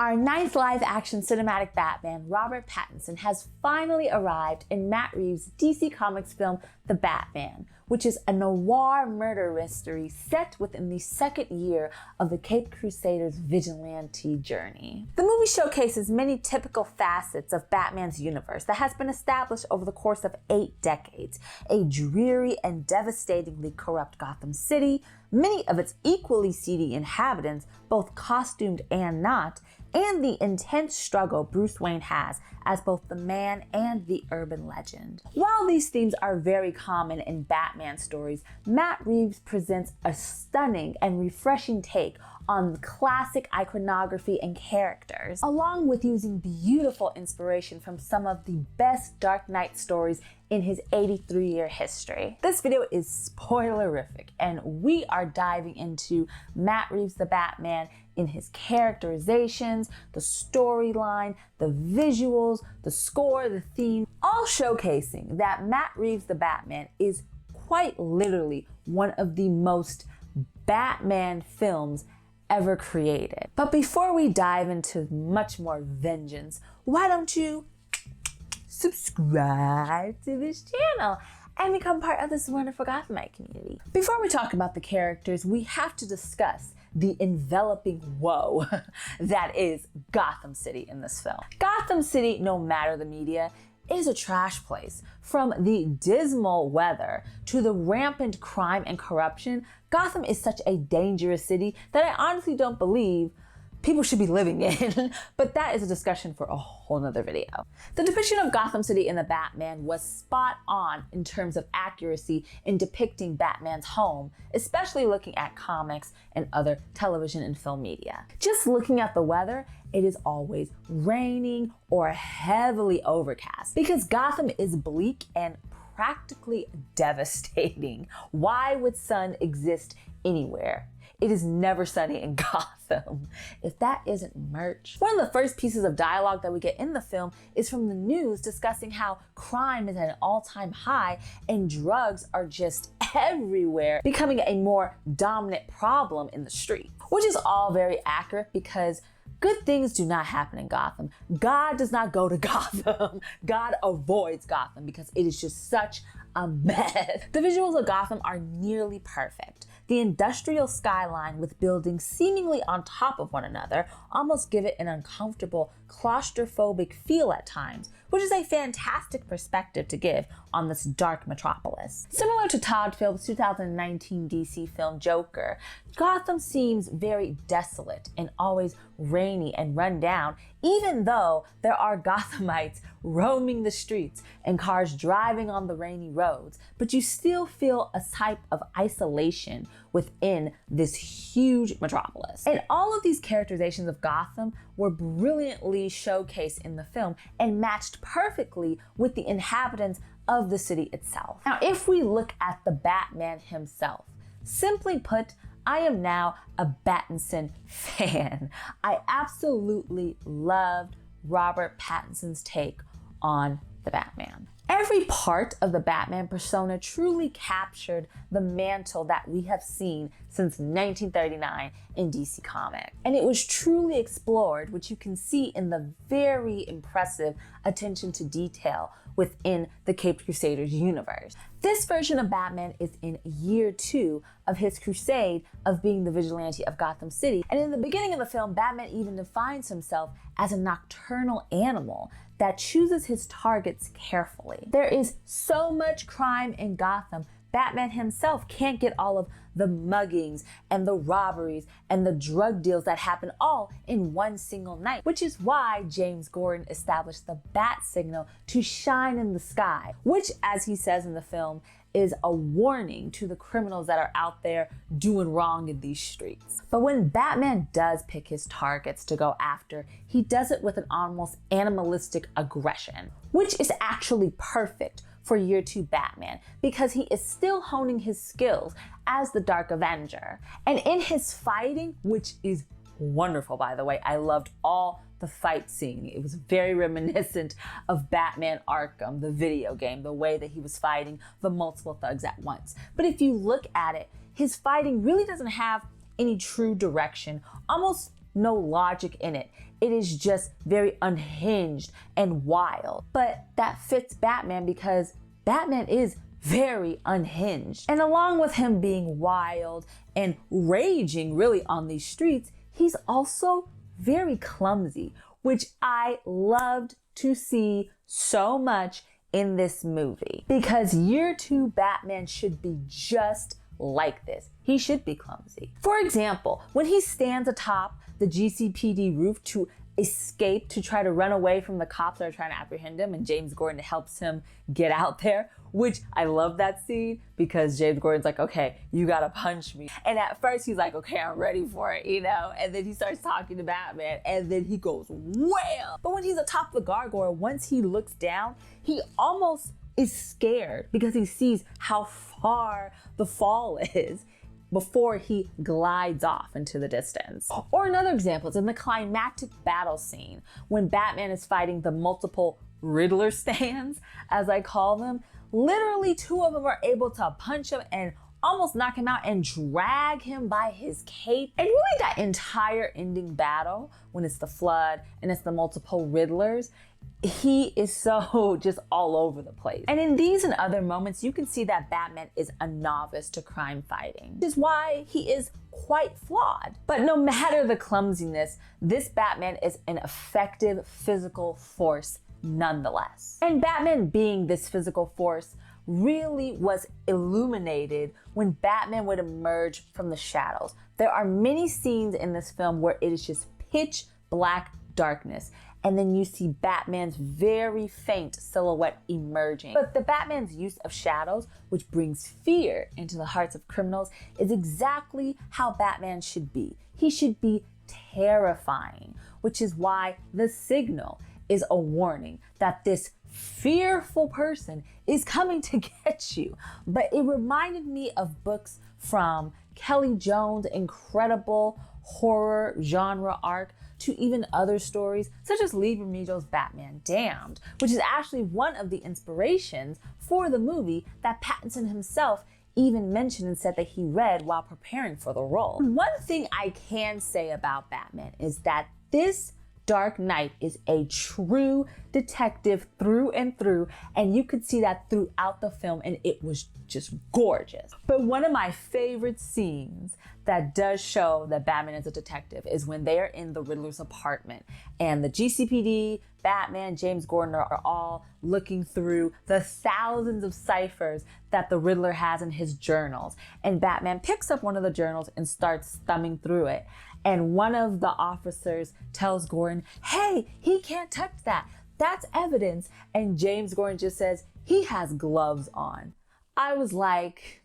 Our ninth live-action cinematic Batman, Robert Pattinson, has finally arrived in Matt Reeves' DC Comics film, The Batman, which is a noir murder mystery set within the second year of the Caped Crusaders' vigilante journey. The movie showcases many typical facets of Batman's universe that has been established over the course of 8 decades. A dreary and devastatingly corrupt Gotham City, many of its equally seedy inhabitants, both costumed and not, and the intense struggle Bruce Wayne has as both the man and the urban legend. While these themes are very common in Batman stories, Matt Reeves presents a stunning and refreshing take on classic iconography and characters, along with using beautiful inspiration from some of the best Dark Knight stories in his 83-year history. This video is spoilerific, and we are diving into Matt Reeves' The Batman in his characterizations, the storyline, the visuals, the score, the theme, all showcasing that Matt Reeves' The Batman is quite literally one of the most Batman films ever created. But before we dive into much more vengeance, why don't you subscribe to this channel and become part of this wonderful Gothamite community? Before we talk about the characters, we have to discuss the enveloping woe that is Gotham City in this film. Gotham City, no matter the media, is a trash place. From the dismal weather to the rampant crime and corruption, Gotham is such a dangerous city that I honestly don't believe people should be living in, but that is a discussion for a whole nother video. The depiction of Gotham City in The Batman was spot on in terms of accuracy in depicting Batman's home, especially looking at comics and other television and film media. Just looking at the weather, it is always raining or heavily overcast because Gotham is bleak and practically devastating. Why would sun exist anywhere? It is never sunny in Gotham. If that isn't merch. One of the first pieces of dialogue that we get in the film is from the news discussing how crime is at an all-time high and drugs are just everywhere, becoming a more dominant problem in the street. Which is all very accurate because good things do not happen in Gotham. God does not go to Gotham. God avoids Gotham because it is just such a mess. The visuals of Gotham are nearly perfect. The industrial skyline with buildings seemingly on top of one another almost give it an uncomfortable, claustrophobic feel at times, which is a fantastic perspective to give on this dark metropolis. Similar to Todd Phillips' 2019 DC film Joker, Gotham seems very desolate and always rainy and run down, even though there are Gothamites roaming the streets and cars driving on the rainy roads, but you still feel a type of isolation within this huge metropolis. And all of these characterizations of Gotham were brilliantly showcased in the film and matched perfectly with the inhabitants of the city itself. Now, if we look at the Batman himself, simply put, I am now a Pattinson fan. I absolutely loved Robert Pattinson's take on the Batman. Every part of the Batman persona truly captured the mantle that we have seen since 1939 in DC Comics. And it was truly explored, which you can see in the very impressive attention to detail within the Caped Crusaders universe. This version of Batman is in year 2 of his crusade of being the vigilante of Gotham City. And in the beginning of the film, Batman even defines himself as a nocturnal animal that chooses his targets carefully. There is so much crime in Gotham, Batman himself can't get all of the muggings and the robberies and the drug deals that happen all in one single night, which is why James Gordon established the bat signal to shine in the sky, which, as he says in the film, is a warning to the criminals that are out there doing wrong in these streets. But when Batman does pick his targets to go after, he does it with an almost animalistic aggression, which is actually perfect for year 2 Batman because he is still honing his skills as the Dark Avenger. And in his fighting, which is wonderful, by the way, I loved all the fight scene. It was very reminiscent of Batman Arkham, the video game, the way that he was fighting the multiple thugs at once. But if you look at it, his fighting really doesn't have any true direction, almost no logic in it. it is just very unhinged and wild. But that fits Batman because Batman is very unhinged. And along with him being wild and raging really on these streets, he's also very clumsy, which I loved to see so much in this movie. Because year 2 Batman should be just like this. He should be clumsy. For example, when he stands atop the GCPD roof to escape, to try to run away from the cops that are trying to apprehend him, and James Gordon helps him get out there, which I love that scene because James Gordon's like, okay, you gotta punch me. And at first he's like, okay, I'm ready for it, you know? And then he starts talking to Batman and then he goes, wham! But when he's atop the gargoyle, once he looks down, he almost is scared because he sees how far the fall is before he glides off into the distance. Or another example is in the climactic battle scene when Batman is fighting the multiple Riddler stands, as I call them. Literally 2 of them are able to punch him and almost knock him out and drag him by his cape. And really that entire ending battle, when it's the flood and it's the multiple Riddlers, he is so just all over the place. And in these and other moments, you can see that Batman is a novice to crime fighting, which is why he is quite flawed. But no matter the clumsiness, this Batman is an effective physical force nonetheless. And Batman being this physical force really was illuminated when Batman would emerge from the shadows. There are many scenes in this film where it is just pitch black darkness, and then you see Batman's very faint silhouette emerging. But the Batman's use of shadows, which brings fear into the hearts of criminals, is exactly how Batman should be. He should be terrifying, which is why the signal is a warning that this fearful person is coming to get you. But it reminded me of books from Kelly Jones' incredible horror genre arc, to even other stories such as Lee Bermejo's Batman Damned, which is actually one of the inspirations for the movie that Pattinson himself even mentioned and said that he read while preparing for the role. One thing I can say about Batman is that this Dark Knight is a true detective through and through, and you could see that throughout the film, and it was just gorgeous. But one of my favorite scenes that does show that Batman is a detective is when they are in the Riddler's apartment, and the GCPD, Batman, James Gordon are all looking through the thousands of ciphers that the Riddler has in his journals. And Batman picks up one of the journals and starts thumbing through it. And one of the officers tells Gordon, hey, he can't touch that. That's evidence. And James Gordon just says, he has gloves on. I was like,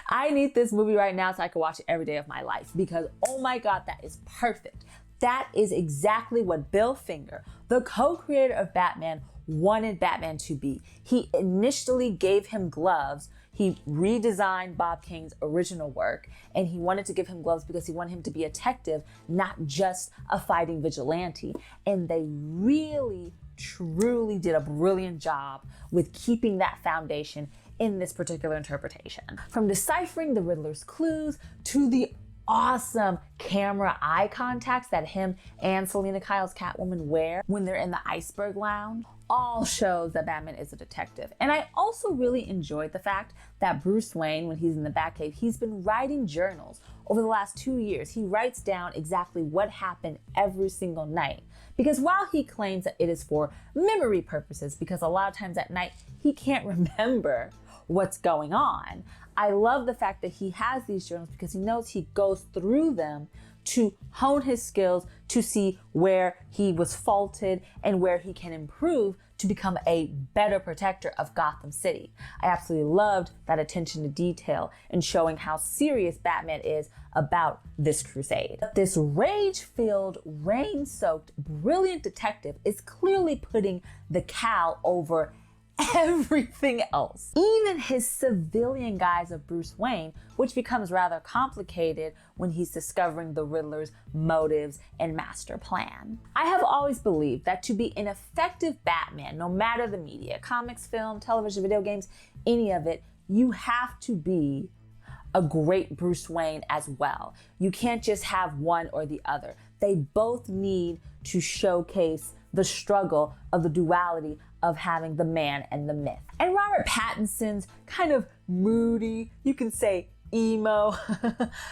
I need this movie right now so I can watch it every day of my life, because oh my God, that is perfect. That is exactly what Bill Finger, the co-creator of Batman, wanted Batman to be. He initially gave him gloves. He redesigned Bob Kane's original work, and he wanted to give him gloves because he wanted him to be a detective, not just a fighting vigilante. And they really, truly did a brilliant job with keeping that foundation in this particular interpretation. From deciphering the Riddler's clues to the awesome camera eye contacts that him and Selena Kyle's Catwoman wear when they're in the Iceberg Lounge, all shows that Batman is a detective. And I also really enjoyed the fact that Bruce Wayne, when he's in the Batcave, he's been writing journals over the last 2 years. He writes down exactly what happened every single night. Because while he claims that it is for memory purposes, because a lot of times at night he can't remember what's going on, I love the fact that he has these journals because he knows he goes through them to hone his skills, to see where he was faulted and where he can improve to become a better protector of Gotham City. I absolutely loved that attention to detail and showing how serious Batman is about this crusade. But this rage-filled, rain-soaked, brilliant detective is clearly putting the cowl over everything else. Even his civilian guise of Bruce Wayne, which becomes rather complicated when he's discovering the Riddler's motives and master plan. I have always believed that to be an effective Batman, no matter the media, comics, film, television, video games, any of it, you have to be a great Bruce Wayne as well. You can't just have one or the other. they both need to showcase the struggle of the duality of having the man and the myth. And Robert Pattinson's kind of moody, you can say emo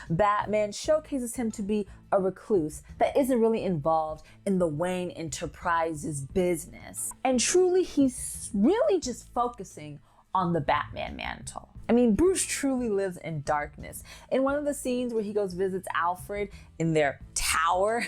Batman showcases him to be a recluse that isn't really involved in the Wayne Enterprises business. And truly, he's really just focusing on the Batman mantle. I mean, Bruce truly lives in darkness. In one of the scenes where he goes visits Alfred in their tower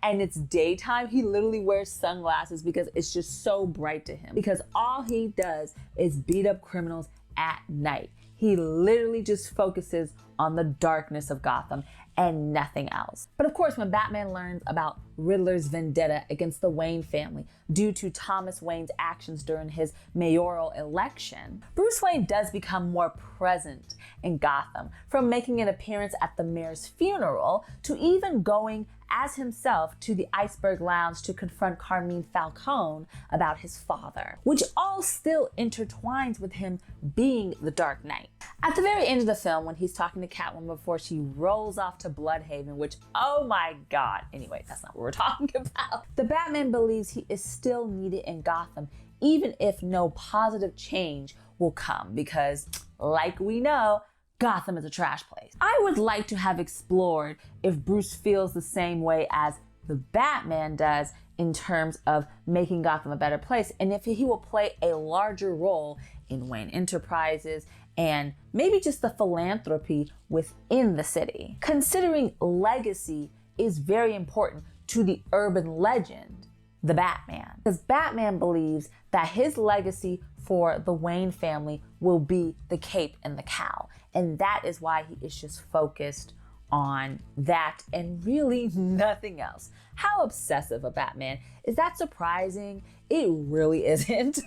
and it's daytime, he literally wears sunglasses because it's just so bright to him. Because all he does is beat up criminals at night. He literally just focuses on the darkness of Gotham and nothing else. But of course, when Batman learns about Riddler's vendetta against the Wayne family due to Thomas Wayne's actions during his mayoral election, Bruce Wayne does become more present in Gotham, from making an appearance at the mayor's funeral to even going as himself to the Iceberg Lounge to confront Carmine Falcone about his father, which all still intertwines with him being the Dark Knight. At the very end of the film, when he's talking to Catwoman before she rolls off to Bloodhaven, which, oh my God, anyway, that's not what we're talking about. The Batman believes he is still needed in Gotham, even if no positive change will come, because, like we know, Gotham is a trash place. I would like to have explored if Bruce feels the same way as the Batman does in terms of making Gotham a better place, and if he will play a larger role in Wayne Enterprises and maybe just the philanthropy within the city. Considering legacy is very important to the urban legend, the Batman. Because Batman believes that his legacy for the Wayne family will be the cape and the cowl. And that is why he is just focused on that and really nothing else. How obsessive a Batman. Is that surprising? It really isn't.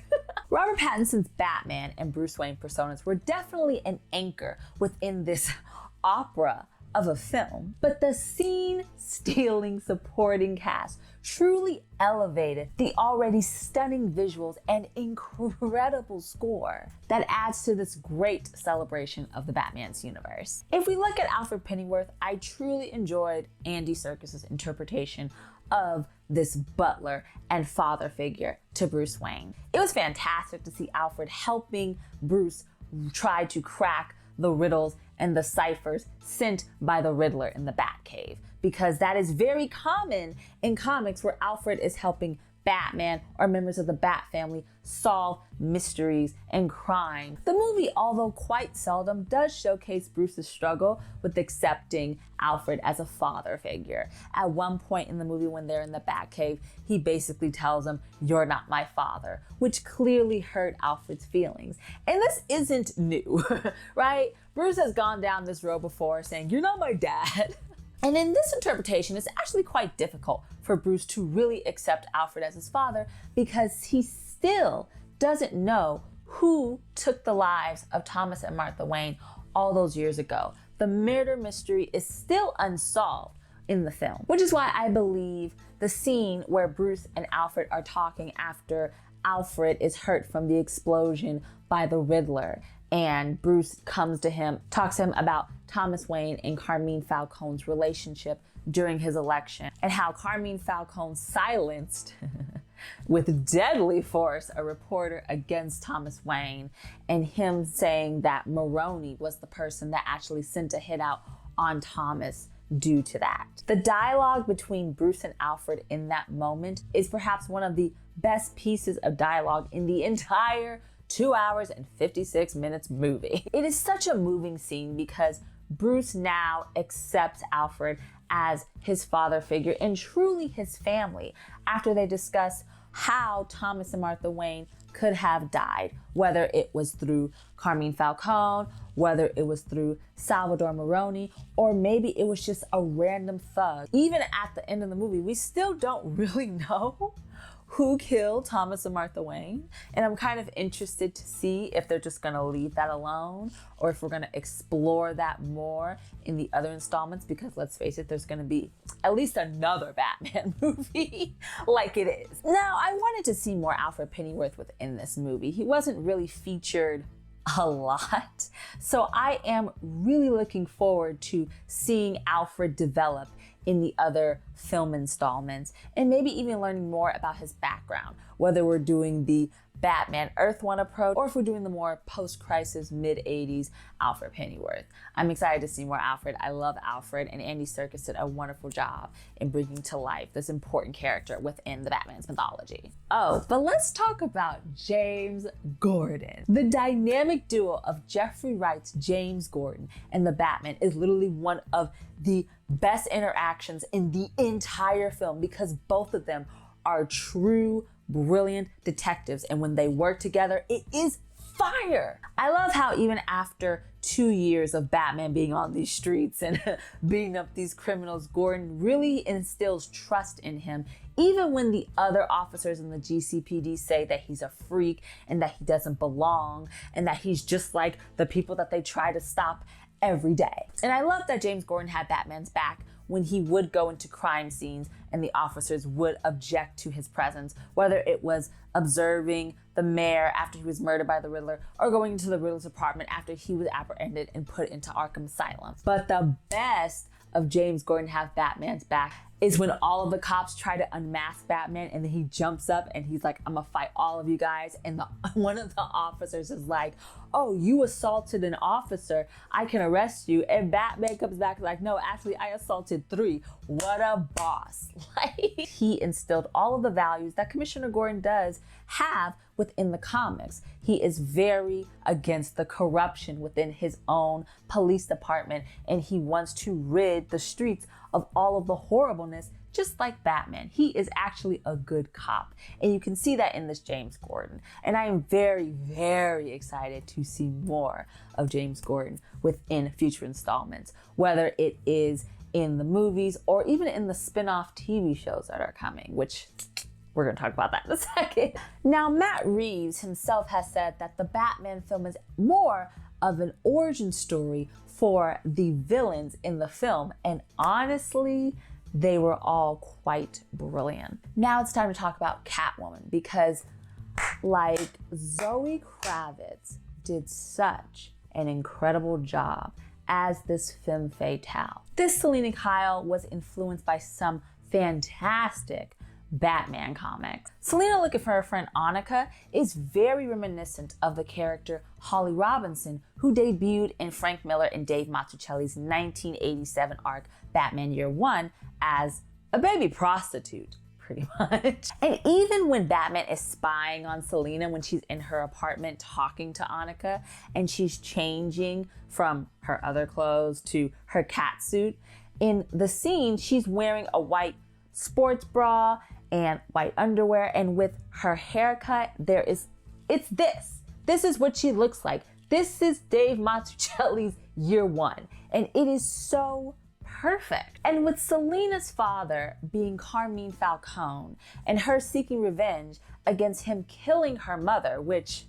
Robert Pattinson's Batman and Bruce Wayne personas were definitely an anchor within this opera of a film, but the scene-stealing supporting cast truly elevated the already stunning visuals and incredible score that adds to this great celebration of the Batman's universe. If we look at Alfred Pennyworth, I truly enjoyed Andy Serkis's interpretation of this butler and father figure to Bruce Wayne. It was fantastic to see Alfred helping Bruce try to crack the riddles and the ciphers sent by the Riddler in the Batcave, because that is very common in comics where Alfred is helping Batman or members of the Bat family solve mysteries and crime. The movie, although quite seldom, does showcase Bruce's struggle with accepting Alfred as a father figure. At one point in the movie when they're in the Batcave, he basically tells him, "You're not my father," which clearly hurt Alfred's feelings. And this isn't new, right? Bruce has gone down this road before saying, "You're not my dad." And in this interpretation, it's actually quite difficult for Bruce to really accept Alfred as his father because he still doesn't know who took the lives of Thomas and Martha Wayne all those years ago. The murder mystery is still unsolved in the film, which is why I believe the scene where Bruce and Alfred are talking after Alfred is hurt from the explosion by the Riddler, and Bruce comes to him, talks to him about Thomas Wayne and Carmine Falcone's relationship during his election, and how Carmine Falcone silenced with deadly force a reporter against Thomas Wayne, and him saying that Maroni was the person that actually sent a hit out on Thomas due to that. The dialogue between Bruce and Alfred in that moment is perhaps one of the best pieces of dialogue in the entire 2 hours and 56 minutes movie. It is such a moving scene because Bruce now accepts Alfred as his father figure and truly his family after they discuss how Thomas and Martha Wayne could have died, whether it was through Carmine Falcone, whether it was through Salvador Maroni, or maybe it was just a random thug. Even at the end of the movie, we still don't really know who killed Thomas and Martha Wayne. And I'm kind of interested to see if they're just gonna leave that alone or if we're gonna explore that more in the other installments, because let's face it, there's gonna be at least another Batman movie like it is. Now, I wanted to see more Alfred Pennyworth within this movie. He wasn't really featured a lot. So I am really looking forward to seeing Alfred develop in the other film installments, and maybe even learning more about his background, whether we're doing the Batman Earth 1 approach or if we're doing the more post-crisis mid-80s Alfred Pennyworth. I'm excited to see more Alfred. I love Alfred, and Andy Serkis did a wonderful job in bringing to life this important character within the Batman's mythology. Oh, but let's talk about James Gordon. The dynamic duo of Jeffrey Wright's James Gordon and the Batman is literally one of the best interactions in the entire film because both of them are true, brilliant detectives, and when they work together, it is fire. I love how even after 2 years of Batman being on these streets and beating up these criminals, Gordon really instills trust in him, even when the other officers in the GCPD say that he's a freak and that he doesn't belong and that he's just like the people that they try to stop every day. And I love that James Gordon had Batman's back when he would go into crime scenes and the officers would object to his presence, whether it was observing the mayor after he was murdered by the Riddler or going into the Riddler's apartment after he was apprehended and put into Arkham Asylum. But the best of James Gordon have Batman's back is when all of the cops try to unmask Batman and then he jumps up and he's like, I'm gonna fight all of you guys. And one of the officers is like, oh, you assaulted an officer, I can arrest you. And Batman comes back like, no, actually I assaulted 3. What a boss. Like, he instilled all of the values that Commissioner Gordon does have within the comics. He is very against the corruption within his own police department, and he wants to rid the streets of all of the horribleness, just like Batman. He is actually a good cop, and you can see that in this James Gordon. And I am very, very excited to see more of James Gordon within future installments, whether it is in the movies or even in the spin-off TV shows that are coming, which we're going to talk about that in a second. Now, Matt Reeves himself has said that the Batman film is more of an origin story for the villains in the film, and honestly, they were all quite brilliant. Now it's time to talk about Catwoman, because like Zoe Kravitz did such an incredible job as this femme fatale. This Selina Kyle was influenced by some fantastic Batman comics. Selina, looking for her friend Annika, is very reminiscent of the character Holly Robinson, who debuted in Frank Miller and Dave Mazzucchelli's 1987 arc Batman Year One as a baby prostitute, pretty much. And even when Batman is spying on Selina when she's in her apartment talking to Annika and she's changing from her other clothes to her cat suit, in the scene she's wearing a white sports bra and white underwear, and with her haircut, this is what she looks like. This is Dave Mazzucchelli's Year One, and it is so perfect. And with Selina's father being Carmine Falcone and her seeking revenge against him killing her mother, which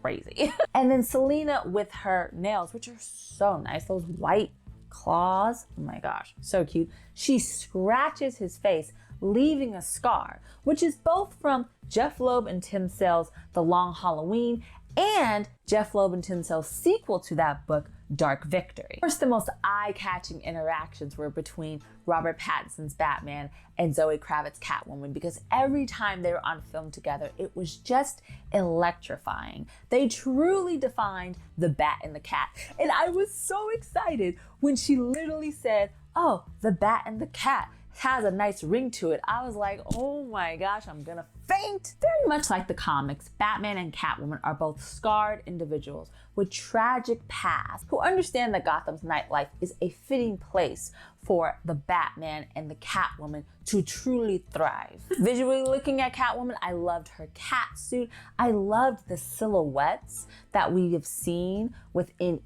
crazy. And then Selina with her nails, which are so nice, those white claws, oh my gosh, so cute. She scratches his face, leaving a scar, which is both from Jeff Loeb and Tim Sale's The Long Halloween and Jeff Loeb and Tim Sale's sequel to that book, Dark Victory. Of course, the most eye-catching interactions were between Robert Pattinson's Batman and Zoe Kravitz's Catwoman, because every time they were on film together, it was just electrifying. They truly defined the bat and the cat. And I was so excited when she literally said, oh, the bat and the cat has a nice ring to it. I was like, oh my gosh, I'm gonna faint. Very much like the comics, Batman and Catwoman are both scarred individuals with tragic pasts who understand that Gotham's nightlife is a fitting place for the Batman and the Catwoman to truly thrive. Visually looking at Catwoman, I loved her cat suit. I loved the silhouettes that we have seen within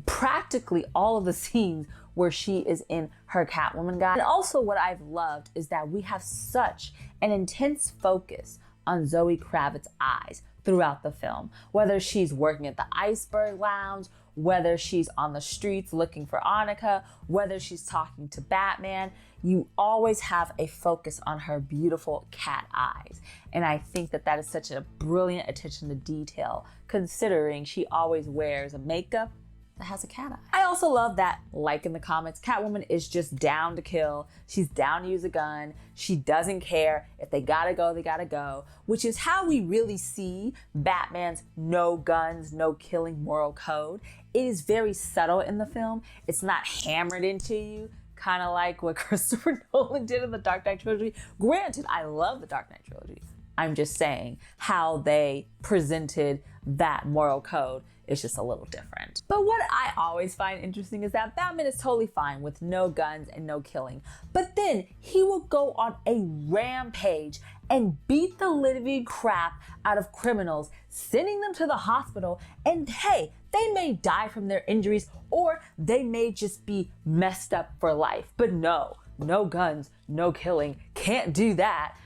practically all of the scenes where she is in her Catwoman guise. And also what I've loved is that we have such an intense focus on Zoe Kravitz's eyes throughout the film. Whether she's working at the Iceberg Lounge, whether she's on the streets looking for Annika, whether she's talking to Batman, you always have a focus on her beautiful cat eyes. And I think that that is such a brilliant attention to detail, considering she always wears makeup that has a cat eye. I also love that, like in the comics, Catwoman is just down to kill. She's down to use a gun. She doesn't care. If they gotta go, they gotta go, which is how we really see Batman's no guns, no killing moral code. It is very subtle in the film. It's not hammered into you, kind of like what Christopher Nolan did in the Dark Knight trilogy. Granted, I love the Dark Knight trilogy. I'm just saying how they presented that moral code is just a little different. But what I always find interesting is that Batman is totally fine with no guns and no killing. But then he will go on a rampage and beat the living crap out of criminals, sending them to the hospital. And hey, they may die from their injuries or they may just be messed up for life. But no guns, no killing, can't do that.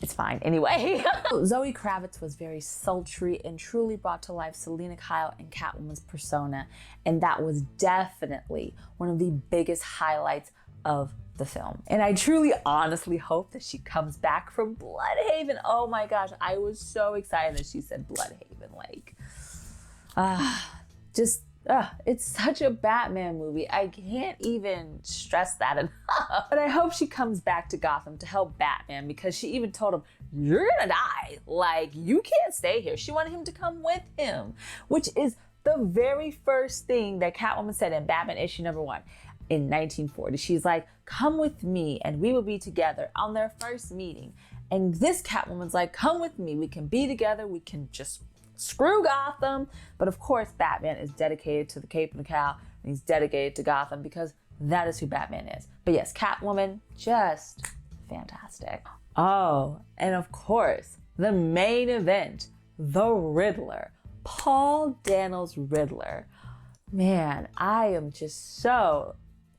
It's fine anyway. Zoe Kravitz was very sultry and truly brought to life Selena Kyle and Catwoman's persona, and that was definitely one of the biggest highlights of the film. And I truly honestly hope that she comes back from Bloodhaven. Oh my gosh, I was so excited that she said Bloodhaven. Like, it's such a Batman movie. I can't even stress that enough. But I hope she comes back to Gotham to help Batman, because she even told him, you're gonna die. Like, you can't stay here. She wanted him to come with him, which is the very first thing that Catwoman said in Batman issue number 1 in 1940. She's like, come with me and we will be together on their first meeting. And this Catwoman's like, come with me. We can be together. We can just screw Gotham. But of course, Batman is dedicated to the Cape and the Cow, and he's dedicated to Gotham because that is who Batman is. But yes, Catwoman, just fantastic. Oh, and of course, the main event, the Riddler, Paul Dano's Riddler. Man, I am just so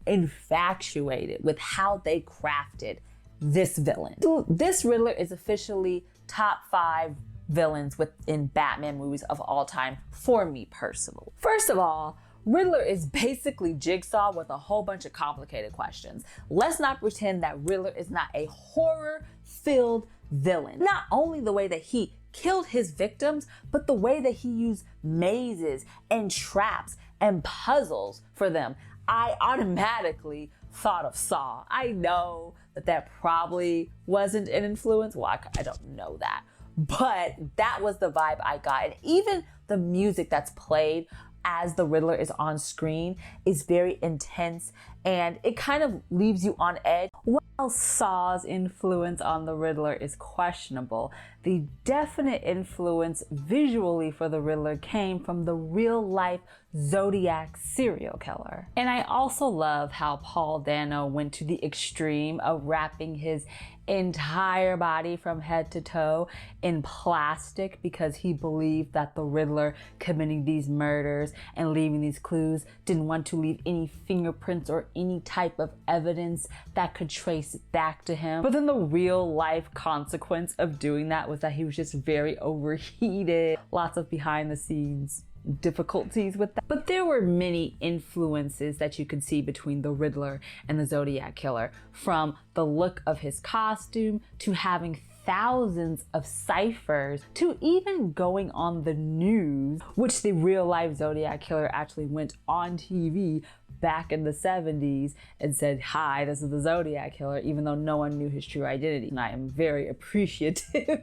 infatuated with how they crafted this villain. This Riddler is officially top 5 villains within Batman movies of all time for me personally. First of all, Riddler is basically Jigsaw with a whole bunch of complicated questions. Let's not pretend that Riddler is not a horror-filled villain. Not only the way that he killed his victims, but the way that he used mazes and traps and puzzles for them. I automatically thought of Saw. I know that probably wasn't an influence. Well, I don't know that. But that was the vibe I got. And even the music that's played as the Riddler is on screen is very intense, and it kind of leaves you on edge. While Saw's influence on the Riddler is questionable, the definite influence visually for the Riddler came from the real-life Zodiac serial killer. And I also love how Paul Dano went to the extreme of wrapping his entire body from head to toe in plastic because he believed that the Riddler committing these murders and leaving these clues didn't want to leave any fingerprints or any type of evidence that could trace it back to him. But then the real life consequence of doing that was that he was just very overheated. Lots of behind the scenes difficulties with that. But there were many influences that you could see between the Riddler and the Zodiac Killer, from the look of his costume to having thousands of ciphers to even going on the news, which the real life Zodiac Killer actually went on TV back in the 70s and said, hi, this is the Zodiac Killer, even though no one knew his true identity. And I am very appreciative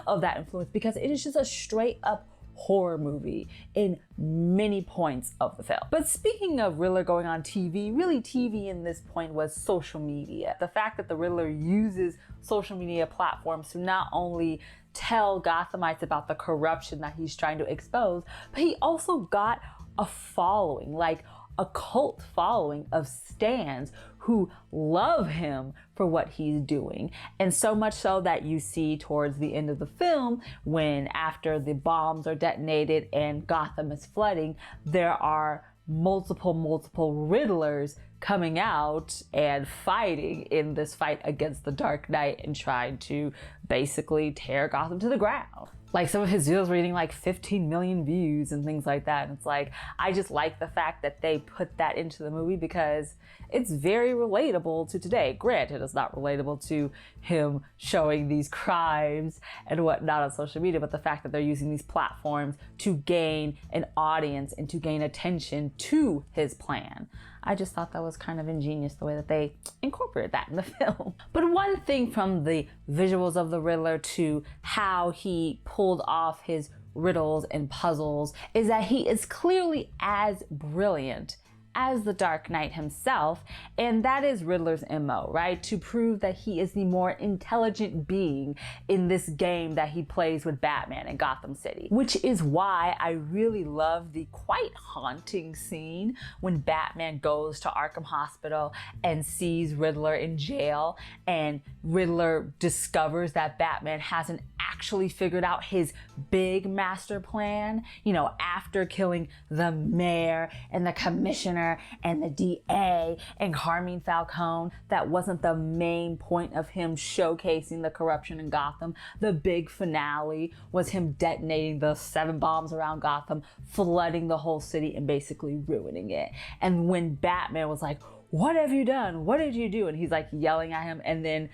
of that influence because it is just a straight up horror movie in many points of the film. But speaking of Riddler going on TV, really TV in this point was social media. The fact that the Riddler uses social media platforms to not only tell Gothamites about the corruption that he's trying to expose, but he also got a following, like a cult following of stans who love him for what he's doing. And so much so that you see towards the end of the film, when after the bombs are detonated and Gotham is flooding, there are multiple Riddlers coming out and fighting in this fight against the Dark Knight and trying to basically tear Gotham to the ground. Like some of his videos were getting like 15 million views and things like that. And it's like, I just like the fact that they put that into the movie because it's very relatable to today. Granted, it's not relatable to him showing these crimes and whatnot on social media, but the fact that they're using these platforms to gain an audience and to gain attention to his plan. I just thought that was kind of ingenious the way that they incorporated that in the film. But one thing from the visuals of the Riddler to how he pulled off his riddles and puzzles is that he is clearly as brilliant as the Dark Knight himself, and that is Riddler's MO, right? To prove that he is the more intelligent being in this game that he plays with Batman in Gotham City. Which is why I really love the quite haunting scene when Batman goes to Arkham Hospital and sees Riddler in jail, and Riddler discovers that Batman hasn't actually figured out his big master plan, you know, after killing the mayor and the commissioner and the DA and harming Falcone. That wasn't the main point of him showcasing the corruption in Gotham. The big finale was him detonating the 7 bombs around Gotham, flooding the whole city and basically ruining it. And when Batman was like, "What have you done? What did you do?" And he's like yelling at him, and then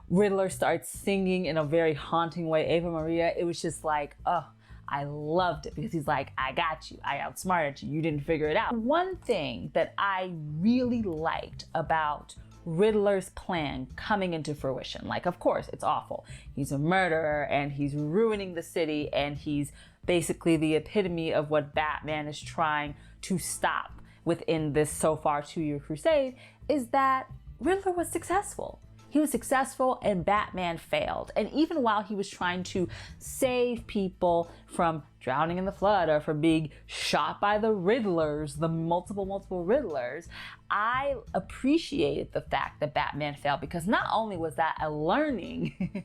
Riddler starts singing in a very haunting way, Ave Maria. It was just like, oh, I loved it because he's like, I got you. I outsmarted you. You didn't figure it out. One thing that I really liked about Riddler's plan coming into fruition, like, of course, it's awful. He's a murderer and he's ruining the city, and he's basically the epitome of what Batman is trying to stop within this so far 2-year crusade, is that Riddler was successful. He was successful and Batman failed. And even while he was trying to save people from drowning in the flood or from being shot by the Riddlers, the multiple Riddlers, I appreciated the fact that Batman failed, because not only was that a learning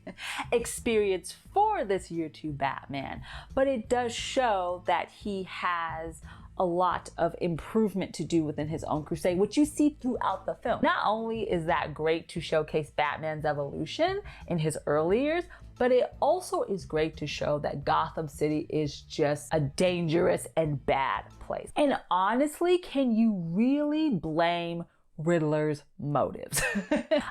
experience for this year 2 Batman, but it does show that he has a lot of improvement to do within his own crusade, which you see throughout the film. Not only is that great to showcase Batman's evolution in his early years, but it also is great to show that Gotham City is just a dangerous and bad place. And honestly, can you really blame Riddler's motives?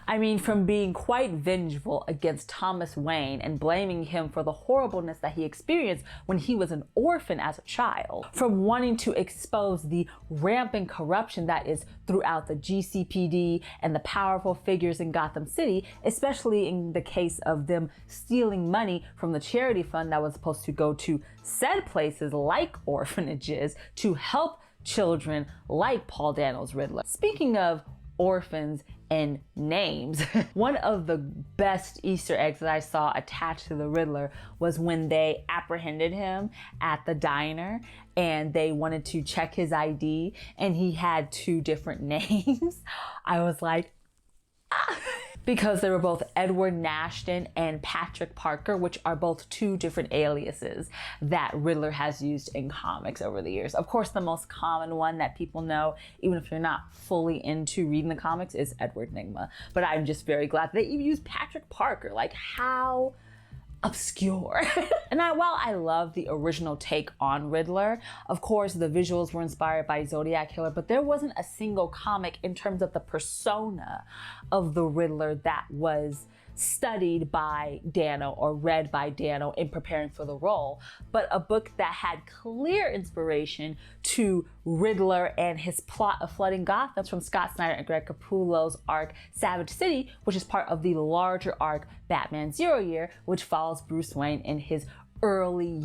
I mean, from being quite vengeful against Thomas Wayne and blaming him for the horribleness that he experienced when he was an orphan as a child, from wanting to expose the rampant corruption that is throughout the GCPD and the powerful figures in Gotham City, especially in the case of them stealing money from the charity fund that was supposed to go to said places like orphanages to help children like Paul Dano's Riddler. Speaking of orphans and names, one of the best Easter eggs that I saw attached to the Riddler was when they apprehended him at the diner and they wanted to check his ID and he had 2 different names. I was like, ah. Because they were both Edward Nashton and Patrick Parker, which are both 2 different aliases that Riddler has used in comics over the years. Of course, the most common one that people know, even if you're not fully into reading the comics, is Edward Nygma. But I'm just very glad they even used Patrick Parker. Like, how obscure. And while I love the original take on Riddler, of course the visuals were inspired by Zodiac Killer, but there wasn't a single comic in terms of the persona of the Riddler that was studied by Dano or read by Dano in preparing for the role, but a book that had clear inspiration to Riddler and his plot of flooding Gotham from Scott Snyder and Greg Capullo's arc Savage City, which is part of the larger arc Batman Zero Year, which follows Bruce Wayne in his early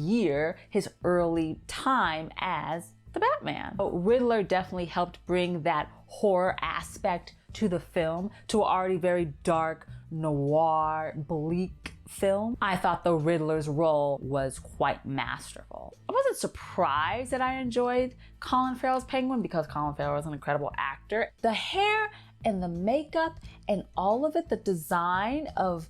time as the Batman. But Riddler definitely helped bring that horror aspect to the film, to an already very dark, noir, bleak film. I thought the Riddler's role was quite masterful. I wasn't surprised that I enjoyed Colin Farrell's Penguin because Colin Farrell is an incredible actor. The hair and the makeup and all of it, the design of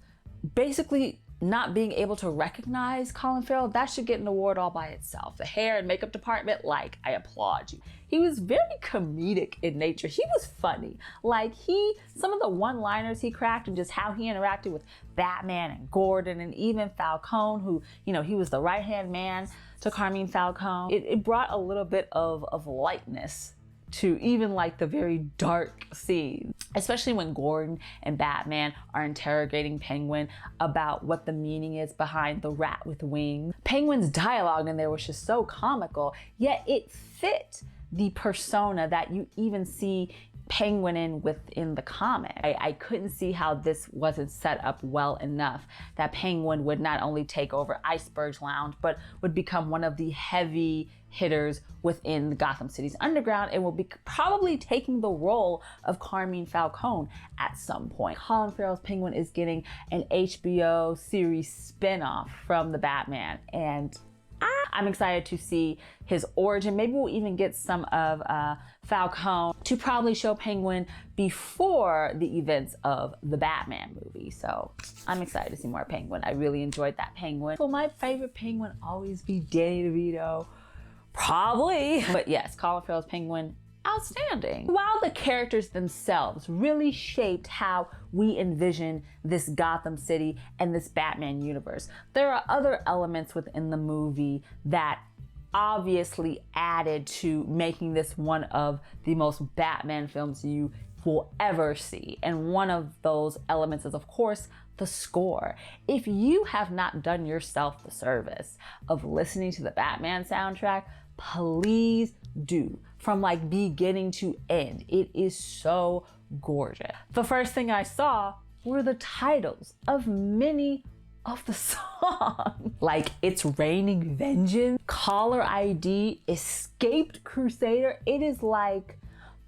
basically not being able to recognize Colin Farrell, that should get an award all by itself. The hair and makeup department, like, I applaud you. He was very comedic in nature. He was funny. Like, some of the one-liners he cracked and just how he interacted with Batman and Gordon and even Falcone, who, he was the right-hand man to Carmine Falcone. It brought a little bit of lightness to even like the very dark scenes, especially when Gordon and Batman are interrogating Penguin about what the meaning is behind the rat with wings. Penguin's dialogue in there was just so comical, yet it fit the persona that you even see Penguin within the comic. I couldn't see how this wasn't set up well enough that Penguin would not only take over Iceberg's Lounge, but would become one of the heavy hitters within Gotham City's underground and will be probably taking the role of Carmine Falcone at some point. Colin Farrell's Penguin is getting an HBO series spinoff from the Batman, and I'm excited to see his origin. Maybe we'll even get some of Falcone to probably show Penguin before the events of the Batman movie. So I'm excited to see more Penguin. I really enjoyed that Penguin. Will my favorite Penguin always be Danny DeVito? Probably. But yes, Colin Farrell's Penguin, outstanding. While the characters themselves really shaped how we envision this Gotham City and this Batman universe, there are other elements within the movie that obviously added to making this one of the most Batman films you will ever see. And one of those elements is, of course, the score. If you have not done yourself the service of listening to the Batman soundtrack, please do. From like beginning to end, it is so gorgeous. The first thing I saw were the titles of many of the songs. Like It's Raining Vengeance, Caller ID, Escaped Crusader. It is like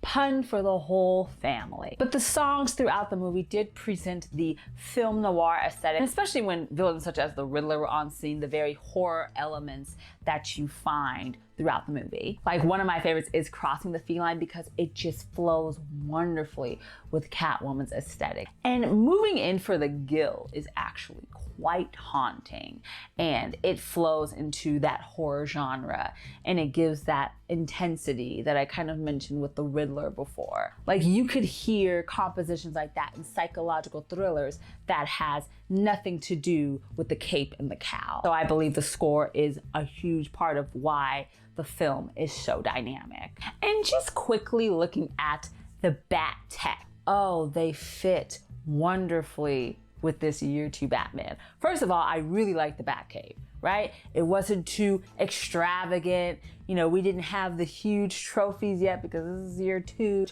pun for the whole family. But the songs throughout the movie did present the film noir aesthetic, especially when villains such as the Riddler were on scene, the very horror elements that you find throughout the movie. Like one of my favorites is Crossing the Feline because it just flows wonderfully with Catwoman's aesthetic. And moving in for the Gill is actually quite haunting, and it flows into that horror genre and it gives that intensity that I kind of mentioned with the Riddler before. Like you could hear compositions like that in psychological thrillers that has nothing to do with the cape and the cowl. So I believe the score is a huge part of why the film is so dynamic. And just quickly looking at the bat tech, oh, they fit wonderfully with this year 2 Batman. First of all, I really like the Batcave, right? It wasn't too extravagant. We didn't have the huge trophies yet because this is year 2.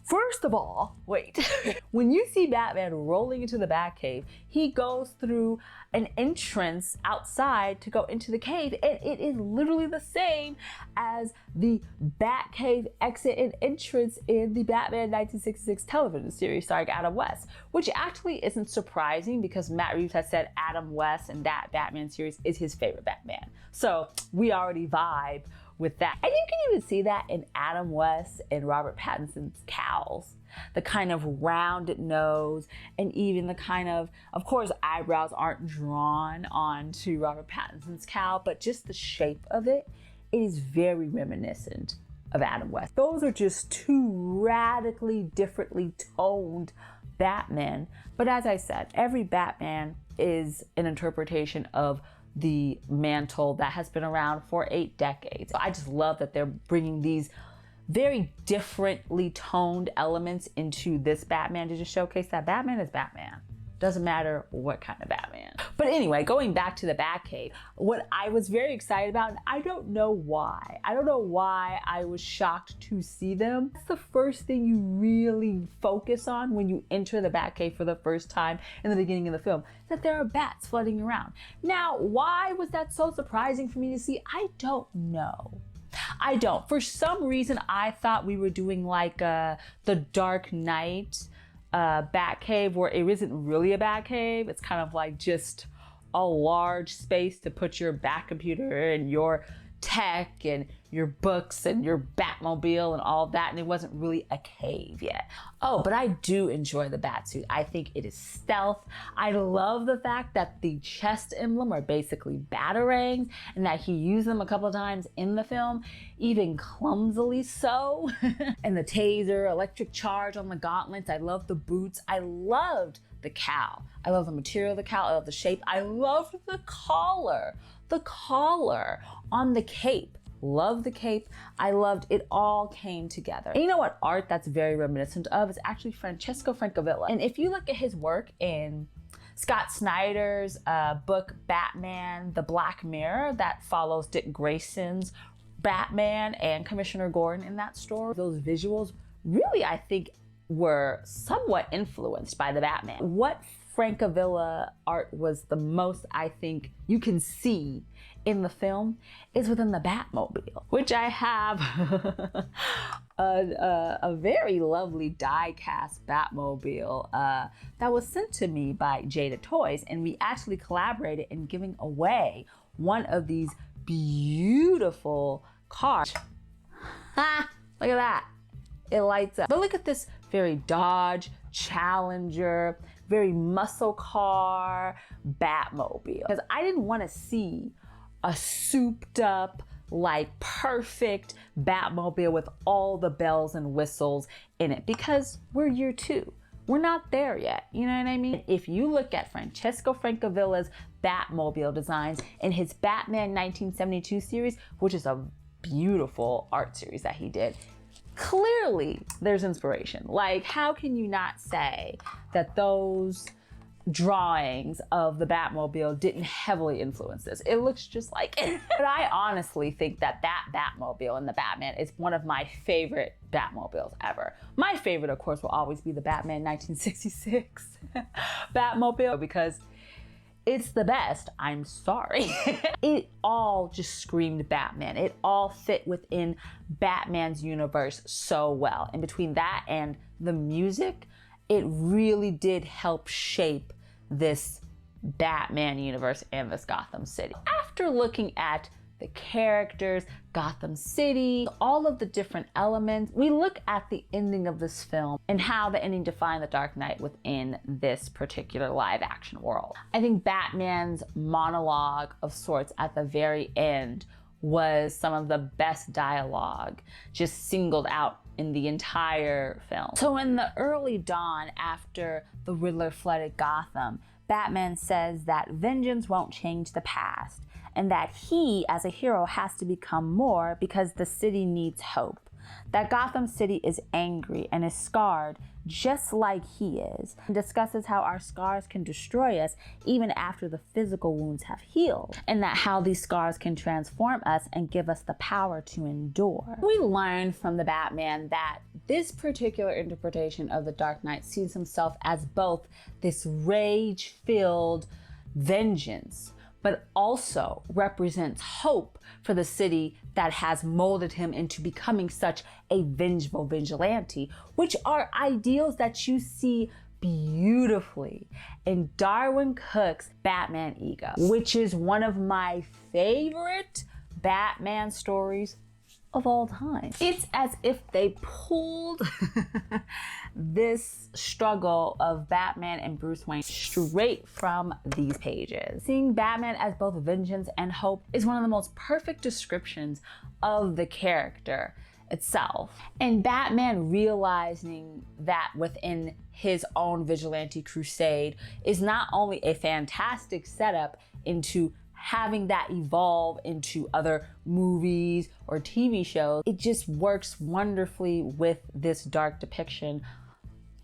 First of all, wait, when you see Batman rolling into the Batcave, he goes through an entrance outside to go into the cave, and it is literally the same as the Batcave exit and entrance in the Batman 1966 television series starring Adam West, which actually isn't surprising because Matt Reeves has said Adam West and that Batman series is his favorite Batman. So we already vibe with that. And you can even see that in Adam West and Robert Pattinson's cowls. The kind of rounded nose and even the kind of course, eyebrows aren't drawn onto Robert Pattinson's cowl, but just the shape of it is very reminiscent of Adam West. Those are just 2 radically differently toned Batmen. But as I said, every Batman is an interpretation of the mantle that has been around for 8 decades. I just love that they're bringing these very differently toned elements into this Batman to just showcase that Batman is Batman. Doesn't matter what kind of Batman. But anyway, going back to the Batcave, what I was very excited about, and I don't know why I was shocked to see them. That's the first thing you really focus on when you enter the Batcave for the first time in the beginning of the film, that there are bats floating around. Now, why was that so surprising for me to see? I don't know. For some reason, I thought we were doing like the Dark Knight Batcave, where it isn't really a Batcave. It's kind of like just a large space to put your Bat computer and your tech and your books and your Batmobile and all that, and it wasn't really a cave yet. Oh, but I do enjoy the Batsuit. I think it is stealth. I love the fact that the chest emblem are basically batarangs and that he used them a couple of times in the film, even clumsily so. And the taser, electric charge on the gauntlets. I love the boots. I loved the cowl. I love the material of the cowl. I love the shape. I loved the collar. The collar on the cape. Love the cape. I loved it. All came together. And you know what art that's very reminiscent of is actually Francesco Francavilla. And if you look at his work in Scott Snyder's book Batman, The Black Mirror, that follows Dick Grayson's Batman and Commissioner Gordon in that story, those visuals really, I think, were somewhat influenced by the Batman. What Francavilla art was the most, I think, you can see in the film is within the Batmobile, which I have a very lovely die-cast Batmobile that was sent to me by Jada Toys, and we actually collaborated in giving away one of these beautiful cars. Ha! Look at that. It lights up. But look at this very Dodge Challenger, very muscle car Batmobile. Because I didn't want to see a souped up, like perfect Batmobile with all the bells and whistles in it, because we're year 2. We're not there yet, you know what I mean? If you look at Francesco Francavilla's Batmobile designs in his Batman 1972 series, which is a beautiful art series that he did, clearly there's inspiration. Like, how can you not say that those drawings of the Batmobile didn't heavily influence this? It looks just like it. But I honestly think that that Batmobile in the Batman is one of my favorite Batmobiles ever. My favorite, of course, will always be the Batman 1966 Batmobile, because it's the best. I'm sorry. It all just screamed Batman. It all fit within Batman's universe so well. And between that and the music, it really did help shape this Batman universe and this Gotham City. After looking at the characters, Gotham City, all of the different elements, we look at the ending of this film and how the ending defined the Dark Knight within this particular live action world. I think Batman's monologue of sorts at the very end was some of the best dialogue, just singled out in the entire film. So in the early dawn, after the Riddler flooded Gotham, Batman says that vengeance won't change the past, and that he, as a hero, has to become more because the city needs hope. That Gotham City is angry and is scarred just like he is, and discusses how our scars can destroy us even after the physical wounds have healed, and that how these scars can transform us and give us the power to endure. We learn from the Batman that this particular interpretation of the Dark Knight sees himself as both this rage-filled vengeance, but also represents hope for the city that has molded him into becoming such a vengeful vigilante, which are ideals that you see beautifully in Darwin Cook's Batman Ego, which is one of my favorite Batman stories of all time. It's as if they pulled this struggle of Batman and Bruce Wayne straight from these pages. Seeing Batman as both vengeance and hope is one of the most perfect descriptions of the character itself. And Batman realizing that within his own vigilante crusade is not only a fantastic setup into having that evolve into other movies or TV shows, it just works wonderfully with this dark depiction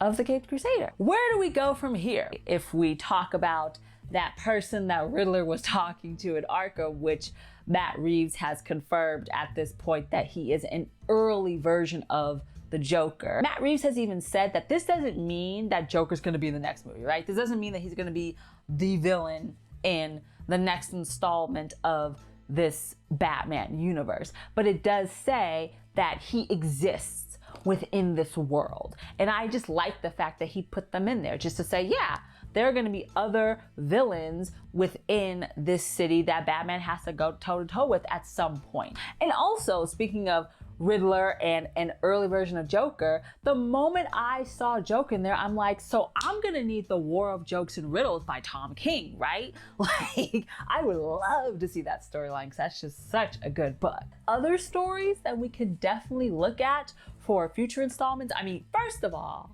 of the Caped Crusader. Where do we go from here? If we talk about that person that Riddler was talking to at Arkham, which Matt Reeves has confirmed at this point that he is an early version of the Joker. Matt Reeves has even said that this doesn't mean that Joker's gonna be in the next movie, right? This doesn't mean that he's gonna be the villain in the next installment of this Batman universe, but it does say that he exists within this world. And I just like the fact that he put them in there just to say, yeah, there are going to be other villains within this city that Batman has to go toe to toe with at some point. And also, speaking of Riddler and an early version of Joker, the moment I saw Joker in there, I'm like, so I'm gonna need the War of Jokes and Riddles by Tom King, right? Like, I would love to see that storyline because that's just such a good book. Other stories that we could definitely look at for future installments, I mean, first of all,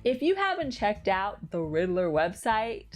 if you haven't checked out the Riddler website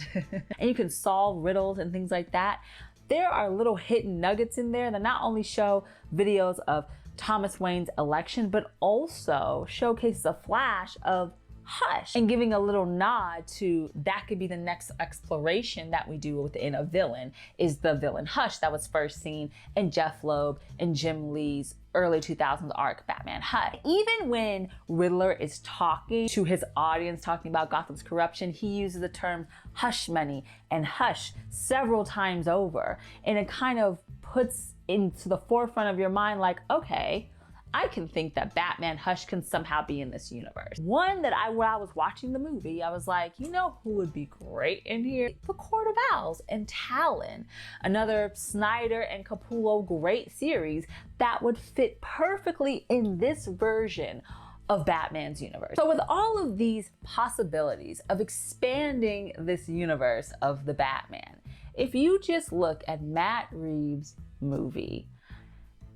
and you can solve riddles and things like that, there are little hidden nuggets in there that not only show videos of Thomas Wayne's election, but also showcases a flash of Hush and giving a little nod to that could be the next exploration that we do within a villain, is the villain Hush that was first seen in Jeff Loeb and Jim Lee's early 2000s arc Batman Hush. Even when Riddler is talking to his audience, talking about Gotham's corruption, he uses the term hush money and hush several times over, and it kind of puts into the forefront of your mind like, okay, I can think that Batman Hush can somehow be in this universe. One that when I was watching the movie, I was like, you know who would be great in here? The Court of Owls and Talon, another Snyder and Capullo great series that would fit perfectly in this version of Batman's universe. So with all of these possibilities of expanding this universe of the Batman, if you just look at Matt Reeves' movie,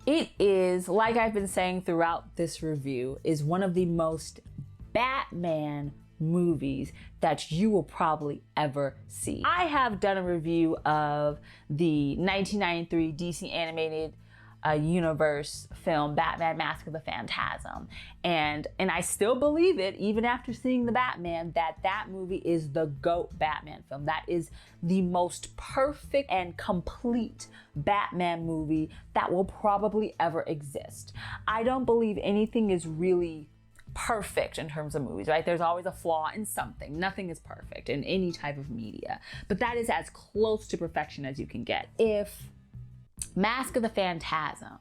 it is, like I've been saying throughout this review, is one of the most Batman movies that you will probably ever see. I have done a review of the 1993 DC animated universe film Batman Mask of the Phantasm, and I still believe it even after seeing the Batman, that movie is the GOAT Batman film. That is the most perfect and complete Batman movie that will probably ever exist. I don't believe anything is really perfect in terms of movies, right? There's always a flaw in something. Nothing is perfect in any type of media, but that is as close to perfection as you can get. If Mask of the Phantasm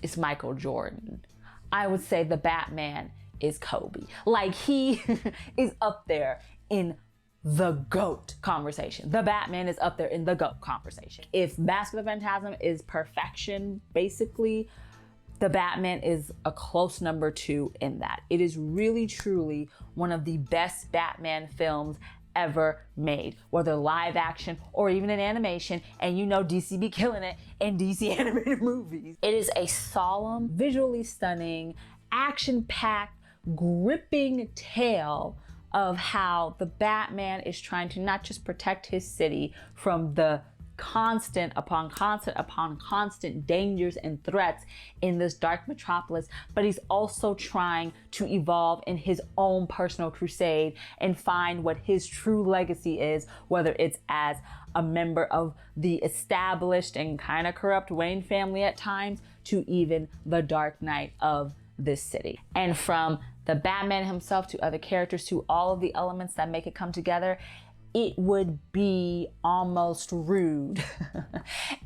is Michael Jordan, I would say the Batman is Kobe. Like, he is up there in the GOAT conversation. The Batman is up there in the GOAT conversation. If Mask of the Phantasm is perfection, basically, the Batman is a close number 2 in that. It is really, truly one of the best Batman films ever made, whether live action or even in animation, and you know DC be killing it in DC animated movies. It is a solemn, visually stunning, action-packed, gripping tale of how the Batman is trying to not just protect his city from the constant upon constant dangers and threats in this dark metropolis, but he's also trying to evolve in his own personal crusade and find what his true legacy is, whether it's as a member of the established and kind of corrupt Wayne family at times, to even the Dark Knight of this city. And from the Batman himself to other characters to all of the elements that make it come together, it would be almost rude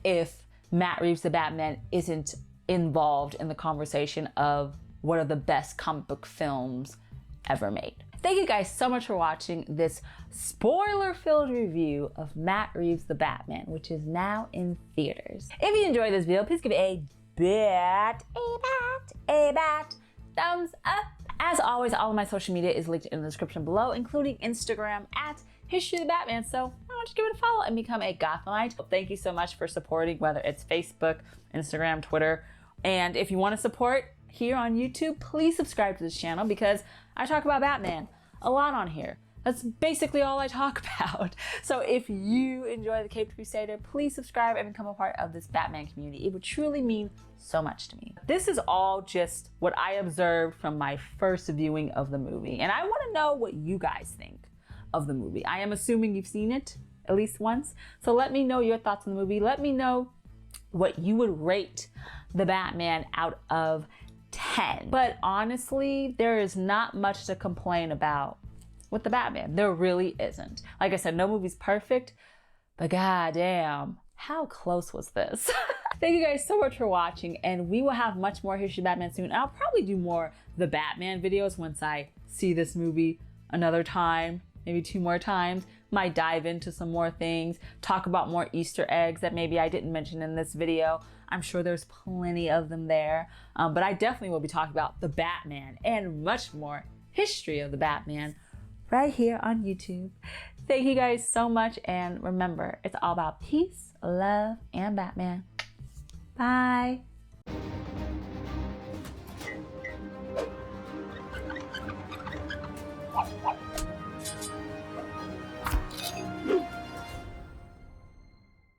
if Matt Reeves, the Batman, isn't involved in the conversation of what are the best comic book films ever made. Thank you guys so much for watching this spoiler-filled review of Matt Reeves' The Batman, which is now in theaters. If you enjoyed this video, please give it a thumbs up. As always, all of my social media is linked in the description below, including Instagram at History of the Batman. So why don't you give it a follow and become a Gothamite? Thank you so much for supporting, whether it's Facebook, Instagram, Twitter. And if you want to support here on YouTube, please subscribe to this channel because I talk about Batman a lot on here. That's basically all I talk about. So if you enjoy the Caped Crusader, please subscribe and become a part of this Batman community. It would truly mean so much to me. This is all just what I observed from my first viewing of the movie, and I want to know what you guys think of the movie. I am assuming you've seen it at least once, so let me know your thoughts on the movie. Let me know what you would rate the Batman out of 10. But honestly, there is not much to complain about with the Batman. There really isn't. Like I said, no movie's perfect, but goddamn, how close was this? Thank you guys so much for watching, and we will have much more History of Batman soon. And I'll probably do more The Batman videos once I see this movie another time maybe 2 more times. Might dive into some more things, talk about more Easter eggs that maybe I didn't mention in this video. I'm sure there's plenty of them there, but I definitely will be talking about the Batman and much more history of the Batman right here on YouTube. Thank you guys so much, and remember, it's all about peace, love, and Batman. Bye.